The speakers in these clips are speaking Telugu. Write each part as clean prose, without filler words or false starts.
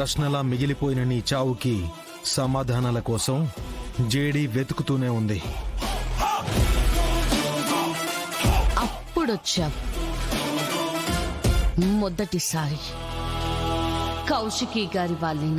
ప్రశ్నలా మిగిలిపోయిన నీ చావుకి సమాధానాల కోసం జేడీ వెతుకుతూనే ఉంది. అప్పుడొచ్చా మొదటిసారి కౌశికి గారి వాళ్ళని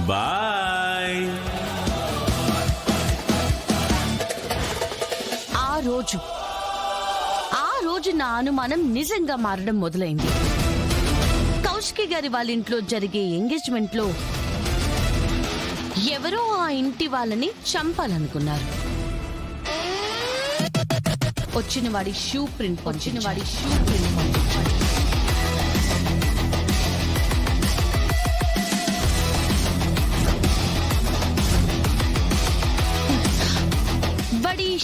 బాయ్. ఆ రోజు నా అనుమానం నిజంగా మారడం మొదలైంది. కౌశికి గారి వాళ్ళ ఇంట్లో జరిగే ఎంగేజ్మెంట్ లో ఎవరో ఆ ఇంటి వాళ్ళని చంపాలనుకున్నారు. వచ్చిన వాడి షూ ప్రింట్ వాడి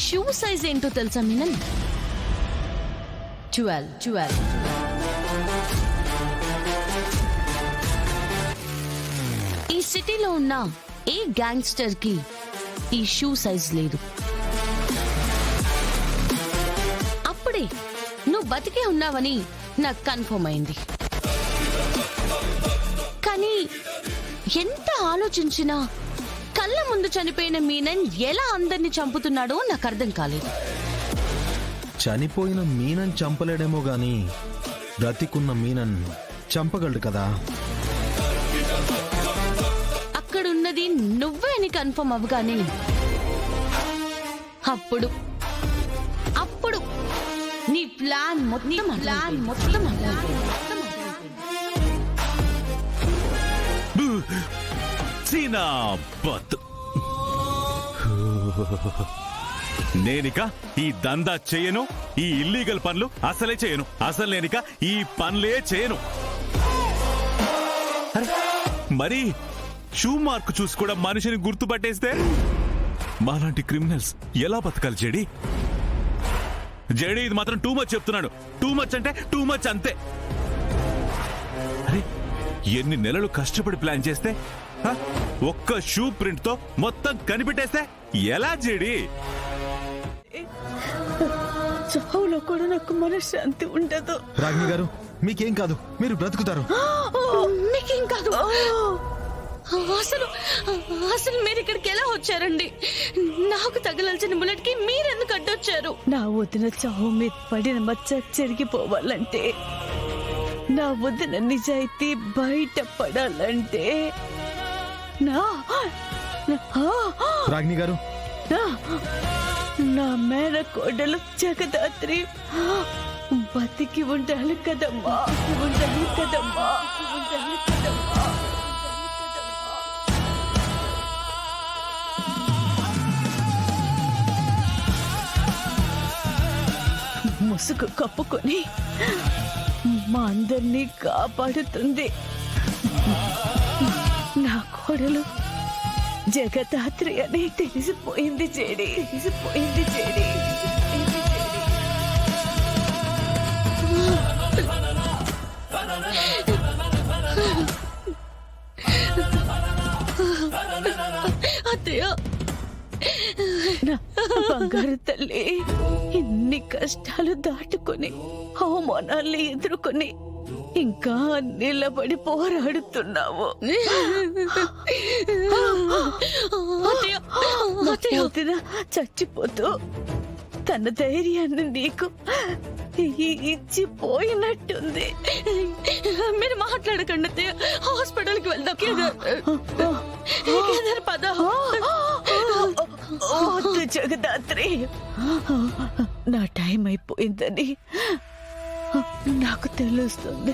షూ సైజ్ ఏంటో తెలుసా మీనన్? 12. ఈ సిటీలో ఉన్న ఏ గ్యాంగ్స్టర్ కి ఈ షూ సైజ్ లేదు. అప్పుడే నువ్వు బతికే ఉన్నావని నాకు కన్ఫర్మ్ అయింది. కానీ ఎంత ఆలోచించినా కళ్ళ ముందు చనిపోయిన మీనన్ ఎలా అందరినీ చంపుతున్నాడో నాకు అర్థం కాలేదు. చనిపోయిన మీనన్ చంపలేడేమో గాని బ్రతికున్న మీనన్ చంపగలడు కదా. అక్కడున్నది నువ్వే అని కన్ఫర్మ్ అవ్వగానే అప్పుడు నీ ప్లాన్ మొత్తం సీనా బత్. నేనిక ఈ దందా చేయను, ఈ ఇల్లీగల్ పనులు అసలే చేయను. అసలు నేనిక ఈ పనులే చేయను. మరి షూ మార్క్ చూసి కూడా మనిషిని గుర్తుపట్టేస్తే మాలాంటి క్రిమినల్స్ ఎలా బతకాలి జేడీ? జేడీ ఇది మాత్రం టూ మచ్ చెప్తున్నాడు. టూ మచ్ అంటే టూ మచ్ అంతే. అరే ఎన్ని నెలలు కష్టపడి ప్లాన్ చేస్తే ఒక్క షూ ప్రింట్ తో మొత్తం కనిపెట్టేస్తే ఎలా జేడీ? చావులో కూడా నాకు మనశ్శాంతి ఉండదు. రాగిణి గారు మీకేం కాదు, మీరు బ్రతుకుతారు. మీకేం కాదు. అసలు మీరు ఇక్కడికి ఎలా వచ్చారండి? నాకు తగలాల్సిన బుల్లెట్ కి మీరెందుకు అడ్డొచ్చారు? నా వదిన చావు మీద పడిన మచ్చ చెరిగిపోవాలంటే, నా వదిన నిజాయితీ బయట పడాలంటే రాగిణి గారు, నా మేనకోడలు జగదాత్రి బతికి ఉండాలి కదమ్మా. ముసుగు కప్పుకొని మా అందరినీ కాపాడుతుంది నా కోడలు జగదాత్రి అని తెలిసిపోయింది జేడీ. అత్తయ్య, నా బంగారు తల్లి, ఇన్ని కష్టాలు దాటుకొని అవమానాల్ని ఎదుర్కొని ఇంకా నిలబడి పోరాడుతున్నావు. వదిన చచ్చిపోతూ తన ధైర్యాన్ని నీకు ఇచ్చిపోయినట్టుంది. మీరు మాట్లాడకండి అత్తయ్య, హాస్పిటల్కి వెళ్దాం. పద. వద్దు జగదాత్రి, నా టైం అయిపోయిందని నాకు తెలుస్తుంది.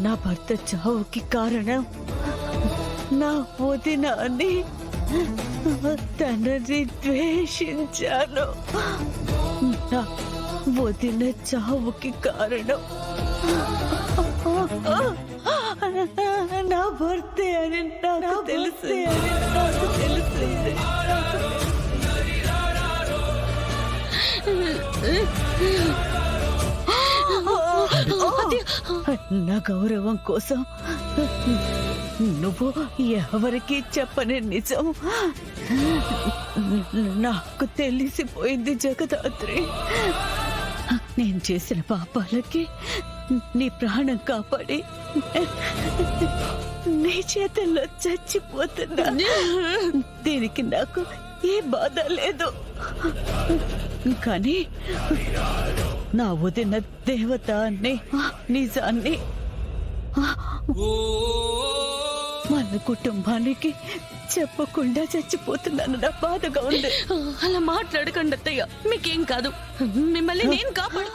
నా భర్త చావుకి కారణం నా వదిన అని తనని ద్వేషించాను. వదిన చావుకి కారణం నా భర్తే అని నాకు తెలుసు. నా గౌరవం కోసం నువ్వు ఎవరికి చెప్పని నిజం నాకు తెలిసిపోయింది జగదాత్రి. నేను చేసిన పాపాలకి నీ ప్రాణం కాపాడి నీ చేతుల్లో చచ్చిపోతున్నా. దీనికి నాకు ఏ బాధ లేదు. కానీ నా వదిన దేవత అనే నిజాన్ని మన కుటుంబానికి చెప్పకుండా చచ్చిపోతున్నాను. నా బాధగా ఉంది. అలా మాట్లాడకండి అత్తయ్య, మీకేం కాదు. మిమ్మల్ని నేను కాపాడు.